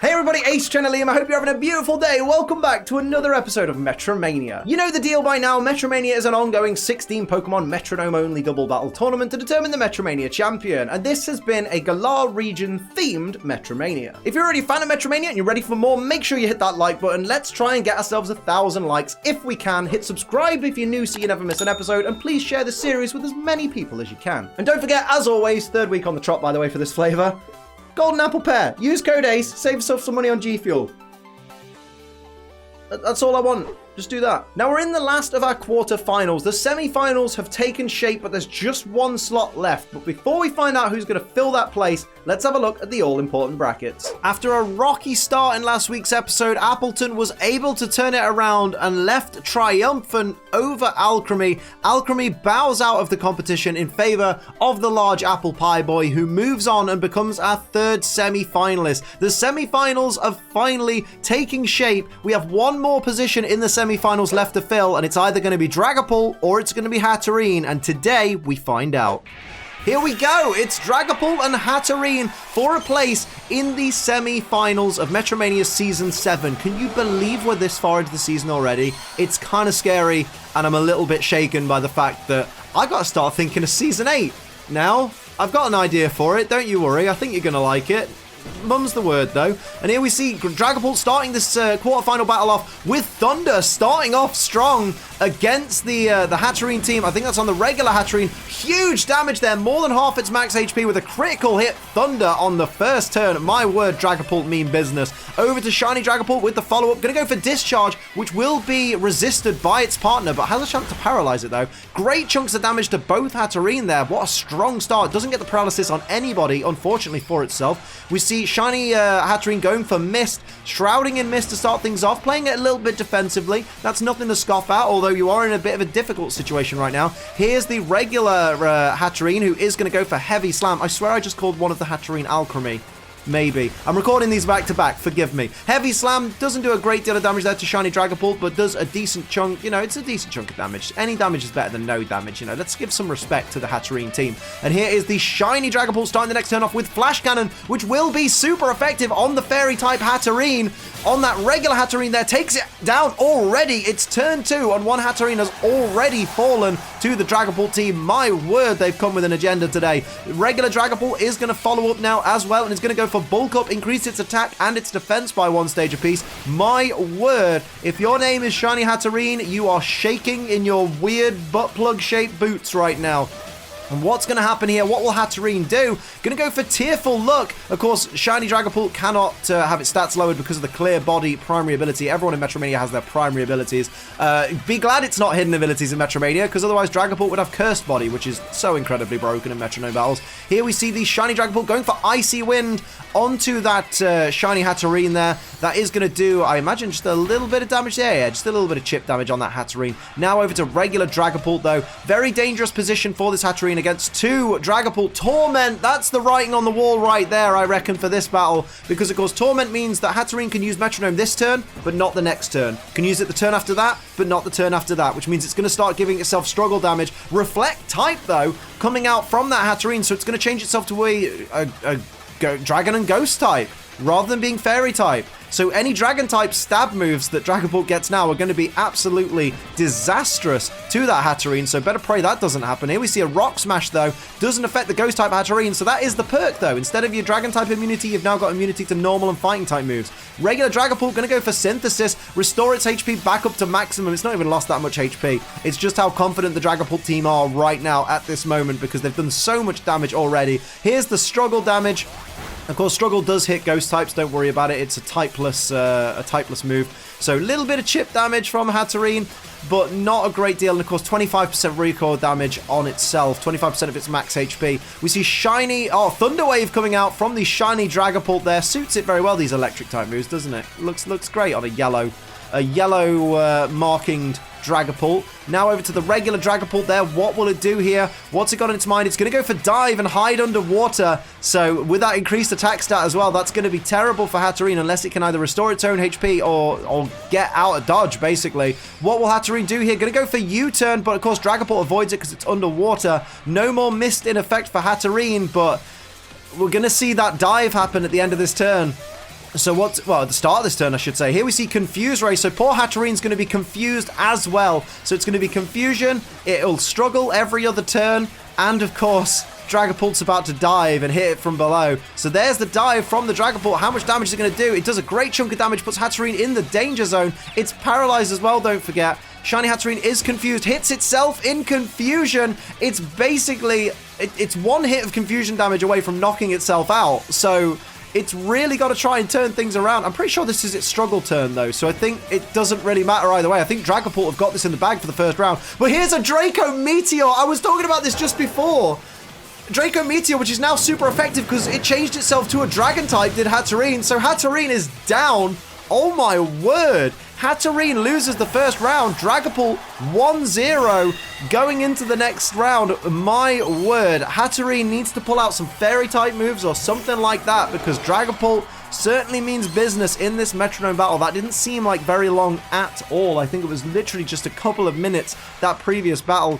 Hey everybody, Ace Liam. I hope you're having a beautiful day. Welcome back to another episode of MetroMania. You know the deal by now. MetroMania is an ongoing 16 Pokemon Metronome-only double battle tournament to determine the MetroMania Champion, and this has been a Galar region themed MetroMania. If you're already a fan of MetroMania and you're ready for more, make sure you hit that like button. Let's try and get ourselves 1,000 likes if we can. Hit subscribe if you're new so you never miss an episode, and please share the series with as many people as you can. And don't forget, as always, third week on the trot by the way for this flavor. Golden Apple Pear. Use code ACE. Save yourself some money on G Fuel. That's all I want. Just do that. Now we're in the last of our quarterfinals. The semi-finals have taken shape, but there's just one slot left. But before we find out who's going to fill that place, let's have a look at the all-important brackets. After a rocky start in last week's episode, Appletun was able to turn it around and left triumphant over Alcremie. Alcremie bows out of the competition in favor of the large apple pie boy, who moves on and becomes our third semi-finalist. The semi-finals are finally taking shape. We have one more position in the semi-finals left to fill, and it's either going to be Dragapult or it's going to be Hatterene, and today we find out. Here we go, it's Dragapult and Hatterene for a place in the semi-finals of Metromania Season 7. Can you believe we're this far into the season already? It's kind of scary, and I'm a little bit shaken by the fact that I got to start thinking of Season 8. Now, I've got an idea for it, don't you worry, I think you're going to like it. Mum's the word, though. And here we see Dragapult starting this quarterfinal battle off with Thunder, starting off strong against the Hatterene team. I think that's on the regular Hatterene. Huge damage there, more than half its max HP with a critical hit. Thunder on the first turn. My word, Dragapult mean business. Over to Shiny Dragapult with the follow-up. Going to go for Discharge, which will be resisted by its partner, but has a chance to paralyze it, though. Great chunks of damage to both Hatterene there. What a strong start. Doesn't get the paralysis on anybody, unfortunately for itself. We see Shiny Hatterene going for Mist, shrouding in Mist to start things off, playing it a little bit defensively. That's nothing to scoff at, although you are in a bit of a difficult situation right now. Here's the regular Hatterene, who is going to go for Heavy Slam. I swear I just called one of the Hatterene Alcremie. Maybe. I'm recording these back to back, forgive me. Heavy Slam doesn't do a great deal of damage there to Shiny Dragapult, but does a decent chunk, you know, it's a decent chunk of damage. Any damage is better than no damage, you know. Let's give some respect to the Hatterene team. And here is the Shiny Dragapult starting the next turn off with Flash Cannon, which will be super effective on the Fairy-type Hatterene. On that regular Hatterene there, takes it down already. It's turn 2, and one Hatterene has already fallen to the Dragapult team. My word, they've come with an agenda today. Regular Dragapult is going to follow up now as well, and it's going to go for Bulk Up, increase its attack and its defense by 1 stage apiece. My word, if your name is Shiny Hatterene, you are shaking in your weird butt plug shaped boots right now. And what's going to happen here? What will Hatterene do? Going to go for Tearful Look. Of course, Shiny Dragapult cannot have its stats lowered because of the Clear Body primary ability. Everyone in Metromania has their primary abilities. Be glad it's not hidden abilities in Metromania, because otherwise Dragapult would have Cursed Body, which is so incredibly broken in Metronome Battles. Here we see the Shiny Dragapult going for Icy Wind onto that Shiny Hatterene there. That is going to do, I imagine, just a little bit of damage there. Yeah, just a little bit of chip damage on that Hatterene. Now over to regular Dragapult, though. Very dangerous position for this Hatterene against 2 Dragapult. Torment, that's the writing on the wall right there, I reckon, for this battle, because of course Torment means that Hatterene can use Metronome this turn, but not the next turn. Can use it the turn after that, but not the turn after that, which means it's going to start giving itself struggle damage. Reflect type, though, coming out from that Hatterene, so it's going to change itself to a Dragon and Ghost type, rather than being Fairy type. So any Dragon-type stab moves that Dragapult gets now are going to be absolutely disastrous to that Hatterene, so better pray that doesn't happen. Here we see a Rock Smash, though. Doesn't affect the Ghost-type Hatterene, so that is the perk, though. Instead of your Dragon-type immunity, you've now got immunity to normal and Fighting-type moves. Regular Dragapult going to go for Synthesis, restore its HP back up to maximum. It's not even lost that much HP. It's just how confident the Dragapult team are right now at this moment, because they've done so much damage already. Here's the Struggle damage. Of course, Struggle does hit Ghost types, don't worry about it. It's a typeless move. So a little bit of chip damage from Hatterene, but not a great deal. And of course, 25% recoil damage on itself, 25% of its max HP. We see Shiny, Thunder Wave coming out from the Shiny Dragapult there. Suits it very well, these electric type moves, doesn't it? Looks great on a yellow markinged Dragapult. Now over to the regular Dragapult there. What will it do here? What's it got in its mind? It's going to go for Dive and hide underwater. So with that increased attack stat as well, that's going to be terrible for Hatterene unless it can either restore its own HP or get out of dodge, basically. What will Hatterene do here? Going to go for U-turn, but of course Dragapult avoids it because it's underwater. No more Mist in effect for Hatterene, but we're going to see that dive happen at the end of this turn. So well, at the start of this turn, I should say, here we see Confuse Ray. So poor Hatterene's going to be confused as well. So it's going to be Confusion. It'll struggle every other turn. And of course, Dragapult's about to dive and hit it from below. So there's the dive from the Dragapult. How much damage is it going to do? It does a great chunk of damage, puts Hatterene in the danger zone. It's paralyzed as well, don't forget. Shiny Hatterene is confused, hits itself in confusion. It's basically, it's one hit of confusion damage away from knocking itself out. So it's really got to try and turn things around. I'm pretty sure this is its struggle turn, though, so I think it doesn't really matter either way. I think Dragapult have got this in the bag for the first round. But here's a Draco Meteor. I was talking about this just before. Draco Meteor, which is now super effective because it changed itself to a Dragon type, did Hatterene. So Hatterene is down. Oh, my word. Hatterene loses the first round. Dragapult 1-0 going into the next round. My word. Hatterene needs to pull out some Fairy-type moves or something like that because Dragapult certainly means business in this Metronome battle. That didn't seem like very long at all. I think it was literally just a couple of minutes, that previous battle.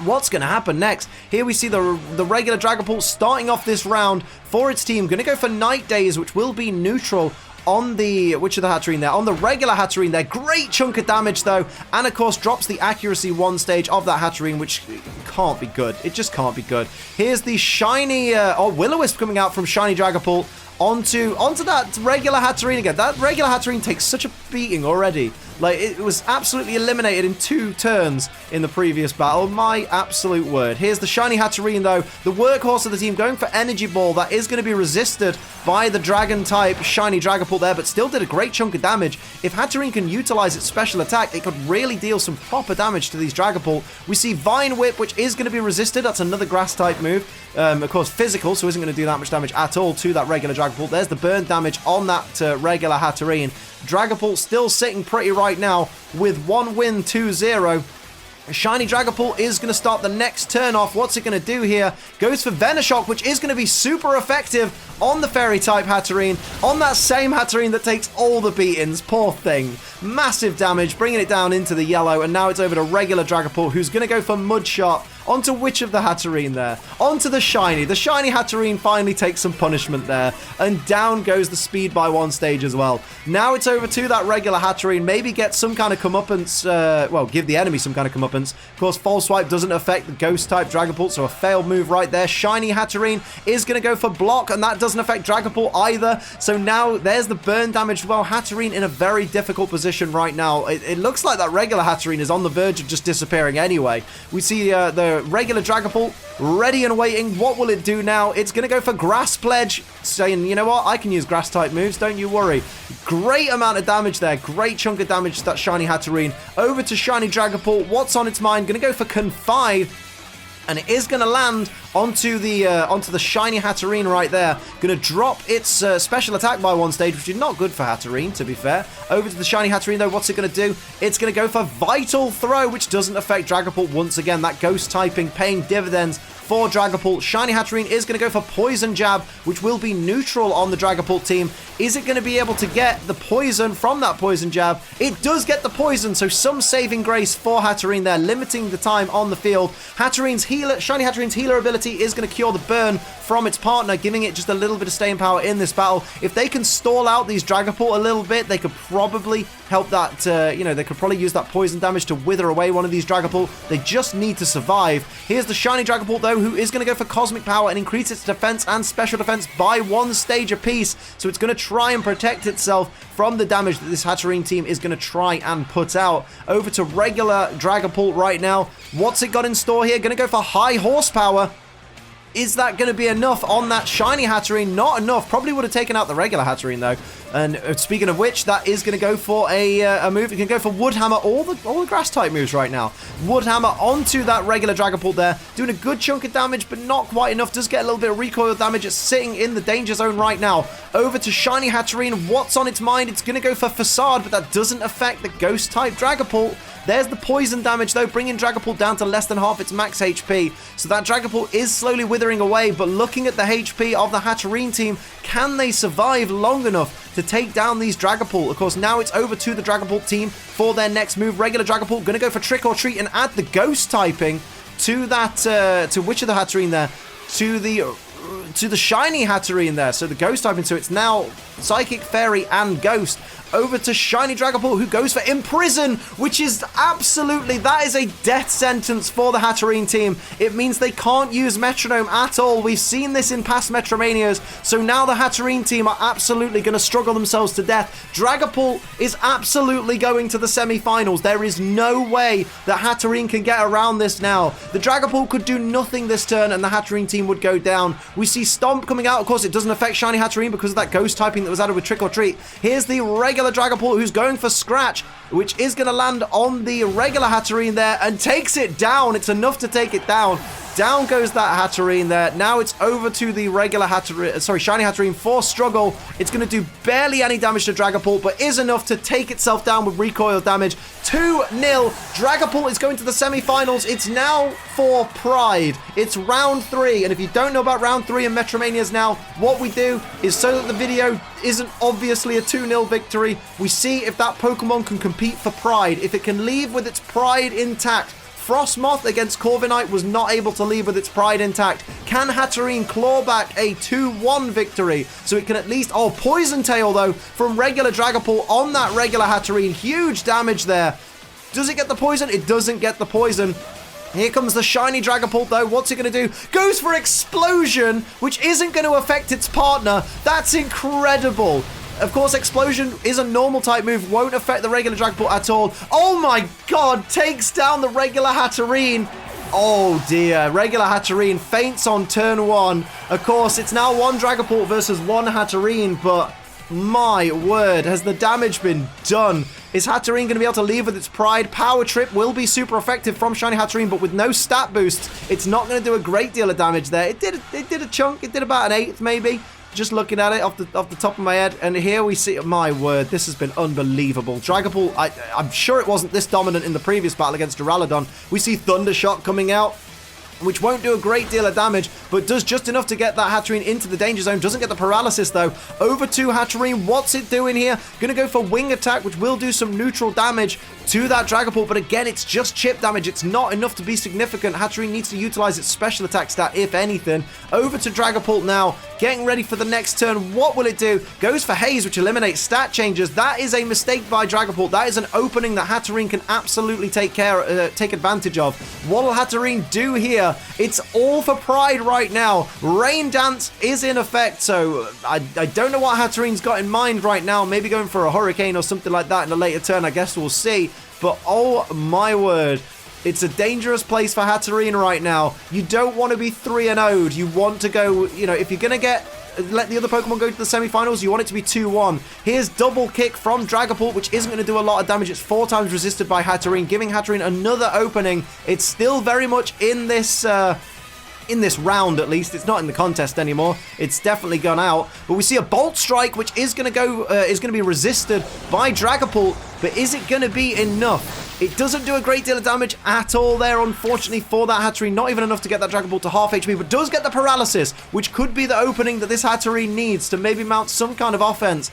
What's going to happen next? Here we see the regular Dragapult starting off this round for its team. Going to go for Night Days, which will be neutral on the, which of the Hatterene there? On the regular Hatterene there. Great chunk of damage though. And of course drops the accuracy 1 stage of that Hatterene, which can't be good. It just can't be good. Here's the shiny, Will-O-Wisp coming out from shiny Dragapult onto that regular Hatterene again. That regular Hatterene takes such a beating already. Like, it was absolutely eliminated in 2 turns in the previous battle. My absolute word. Here's the shiny Hatterene, though. The workhorse of the team going for Energy Ball. That is going to be resisted by the Dragon-type shiny Dragapult there, but still did a great chunk of damage. If Hatterene can utilize its special attack, it could really deal some proper damage to these Dragapult. We see Vine Whip, which is going to be resisted. That's another Grass-type move. Of course, physical, so isn't going to do that much damage at all to that regular Dragapult. There's the burn damage on that regular Hatterene. Dragapult still sitting pretty right now with 1 win, 2-0. Shiny Dragapult is going to start the next turn off. What's it going to do here? Goes for Venoshock, which is going to be super effective on the Fairy-type Hatterene. On that same Hatterene that takes all the beatings. Poor thing. Massive damage, bringing it down into the yellow. And now it's over to regular Dragapult, who's going to go for Mud Shot. Onto which of the Hatterene there? Onto the shiny. The shiny Hatterene finally takes some punishment there. And down goes the speed by 1 stage as well. Now it's over to that regular Hatterene. Maybe get some kind of comeuppance. Well, give the enemy some kind of comeuppance. Of course, False Swipe doesn't affect the Ghost-type Dragapult, so a failed move right there. Shiny Hatterene is going to go for Block, and that doesn't affect Dragapult either. So now there's the burn damage. Well, Hatterene in a very difficult position right now. It looks like that regular Hatterene is on the verge of just disappearing anyway. We see the regular Dragapult ready and waiting. What will it do now? It's going to go for Grass Pledge, saying, you know what, I can use grass type moves, don't you worry. Great amount of damage there. Great chunk of damage to that shiny Hatterene. Over to shiny Dragapult. What's on its mind? Going to go for Confide. And it is going to land onto the shiny Hatterene right there. Going to drop its special attack by 1 stage, which is not good for Hatterene, to be fair. Over to the shiny Hatterene, though, what's it going to do? It's going to go for Vital Throw, which doesn't affect Dragapult once again. That ghost typing paying dividends for Dragapult. Shiny Hatterene is going to go for Poison Jab, which will be neutral on the Dragapult team. Is it going to be able to get the poison from that Poison Jab? It does get the poison, so some saving grace for Hatterene there, limiting the time on the field. Hatterene's healer, shiny Hatterene's healer ability is going to cure the burn from its partner, giving it just a little bit of staying power in this battle. If they can stall out these Dragapult a little bit, they could probably help that, they could probably use that poison damage to wither away one of these Dragapult. They just need to survive. Here's the shiny Dragapult, though, who is going to go for Cosmic Power and increase its defense and special defense by 1 stage apiece. So it's going to try and protect itself from the damage that this Hatterene team is going to try and put out. Over to regular Dragapult right now. What's it got in store here? Going to go for High Horsepower. Is that going to be enough on that shiny Hatterene? Not enough. Probably would have taken out the regular Hatterene, though. And speaking of which, that is going to go for a move. It can go for Wood Hammer, all the grass-type moves right now. Wood Hammer onto that regular Dragapult there. Doing a good chunk of damage, but not quite enough. Does get a little bit of recoil damage. It's sitting in the danger zone right now. Over to shiny Hatterene. What's on its mind? It's going to go for Facade, but that doesn't affect the Ghost-type Dragapult. There's the poison damage, though, bringing Dragapult down to less than half its max HP. So that Dragapult is slowly withering away, but looking at the HP of the Hatterene team, can they survive long enough to take down these Dragapult? Of course, now it's over to the Dragapult team for their next move. Regular Dragapult going to go for Trick or Treat and add the Ghost typing to that, to which of the Hatterene there? To the the shiny Hatterene there. So the ghost typing, so it's now Psychic, Fairy, and Ghost. Over to shiny Dragapult, who goes for Imprison, which is absolutely, that is a death sentence for the Hatterene team. It means they can't use Metronome at all. We've seen this in past Metromanias, so now the Hatterene team are absolutely going to struggle themselves to death. Dragapult is absolutely going to the semi-finals. There is no way that Hatterene can get around this now. The Dragapult could do nothing this turn, and the Hatterene team would go down. We see Stomp coming out. Of course, it doesn't affect shiny Hatterene because of that ghost typing that was added with Trick or Treat. Here's the regular Dragapult who's going for Scratch, which is going to land on the regular Hatterene there and takes it down. It's enough to take it down. Down goes that Hatterene there. Now it's over to the regular Hatterene, shiny Hatterene for Struggle. It's going to do barely any damage to Dragapult, but is enough to take itself down with recoil damage. 2-0. Dragapult is going to the semi-finals. It's now for Pride. It's round 3, and if you don't know about round 3 in Metromanias now, what we do is, so that the video isn't obviously a 2-0 victory, we see if that Pokemon can compete for Pride, if it can leave with its Pride intact. Frosmoth against Corviknight was not able to leave with its Pride intact. Can Hatterene claw back a 2-1 victory? So it can at least... Oh, Poison Tail, though, from regular Dragapult on that regular Hatterene. Huge damage there. Does it get the poison? It doesn't get the poison. Here comes the shiny Dragapult, though. What's it going to do? Goes for Explosion, which isn't going to affect its partner. That's incredible. Of course, Explosion is a normal type move, won't affect the regular Dragapult at all. Oh my god, takes down the regular Hatterene. Oh dear, regular Hatterene faints on turn 1. Of course, it's now 1 Dragapult versus 1 Hatterene, but my word, has the damage been done? Is Hatterene going to be able to leave with its Pride? Power Trip will be super effective from shiny Hatterene, but with no stat boosts, it's not going to do a great deal of damage there. It did a chunk. It did about an 1/8 maybe. Just looking at it off the top of my head, and here we see, my word, this has been unbelievable. Dragapult, I'm sure it wasn't this dominant in the previous battle against Duraludon. We see Thundershock coming out, which won't do a great deal of damage, but does just enough to get that Hatterene into the danger zone. Doesn't get the paralysis, though. Over to Hatterene. What's it doing here? Gonna go for Wing Attack, which will do some neutral damage to that Dragapult, but again, it's just chip damage. It's not enough to be significant. Hatterene needs to utilize its special attack stat, if anything. Over to Dragapult now, getting ready for the next turn. What will it do? Goes for Haze, which eliminates stat changes. That is a mistake by Dragapult. That is an opening that Hatterene can absolutely take advantage of. What will Hatterene do here? It's all for Pride right now. Rain Dance is in effect, so I don't know what Hatterene's got in mind right now. Maybe going for a Hurricane or something like that in a later turn. I guess we'll see. But oh my word, it's a dangerous place for Hatterene right now. You don't want to be 3-0'd. You want to go, you know, if you're going to let the other Pokemon go to the semi-finals, you want it to be 2-1. Here's Double Kick from Dragapult, which isn't going to do a lot of damage. It's 4 times resisted by Hatterene, giving Hatterene another opening. It's still very much in this round, at least. It's not in the contest anymore. It's definitely gone out. But we see a Bolt Strike, which is going to be resisted by Dragapult. But is it going to be enough? It doesn't do a great deal of damage at all there, unfortunately, for that Hatterene. Not even enough to get that Dragapult to half HP, but does get the paralysis, which could be the opening that this Hatterene needs to maybe mount some kind of offense.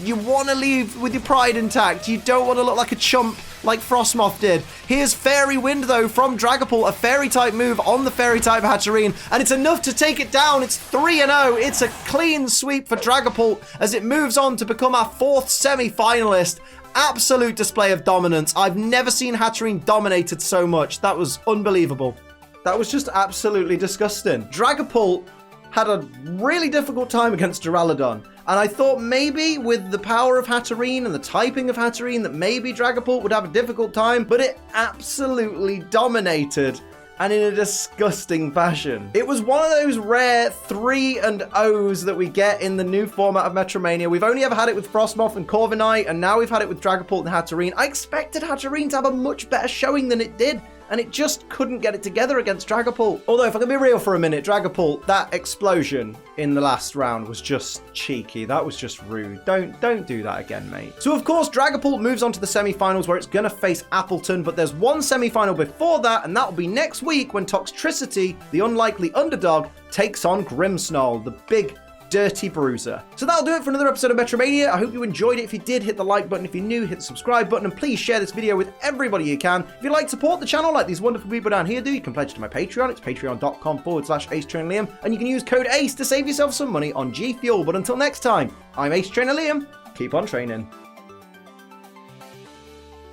You want to leave with your Pride intact. You don't want to look like a chump like Frosmoth did. Here's Fairy Wind, though, from Dragapult, a Fairy-type move on the Fairy-type Hatterene, and it's enough to take it down. It's 3-0. It's a clean sweep for Dragapult as it moves on to become our 4th semi-finalist. Absolute display of dominance. I've never seen Hatterene dominated so much. That was unbelievable. That was just absolutely disgusting. Dragapult had a really difficult time against Duraludon. And I thought maybe with the power of Hatterene and the typing of Hatterene that maybe Dragapult would have a difficult time, but it absolutely dominated, and in a disgusting fashion. It was one of those rare 3-0s that we get in the new format of Metromania. We've only ever had it with Frosmoth and Corviknight, and now we've had it with Dragapult and Hatterene. I expected Hatterene to have a much better showing than it did, and it just couldn't get it together against Dragapult. Although, if I can be real for a minute, Dragapult, that explosion in the last round was just cheeky. That was just rude. Don't do that again, mate. So, of course, Dragapult moves on to the semi-finals where it's going to face Appletun, but there's one semi-final before that, and that will be next week when Toxtricity, the unlikely underdog, takes on Grimmsnarl, the big dirty bruiser. So that'll do it for another episode of Metromania. I hope you enjoyed it. If you did, hit the like button. If you're new, hit the subscribe button, and please share this video with everybody you can. If you'd like to support the channel like these wonderful people down here do, you can pledge to my Patreon. It's patreon.com/AceTrainerLiam, and you can use code ACE to save yourself some money on G Fuel. But until next time, I'm Ace Trainer Liam. Keep on training.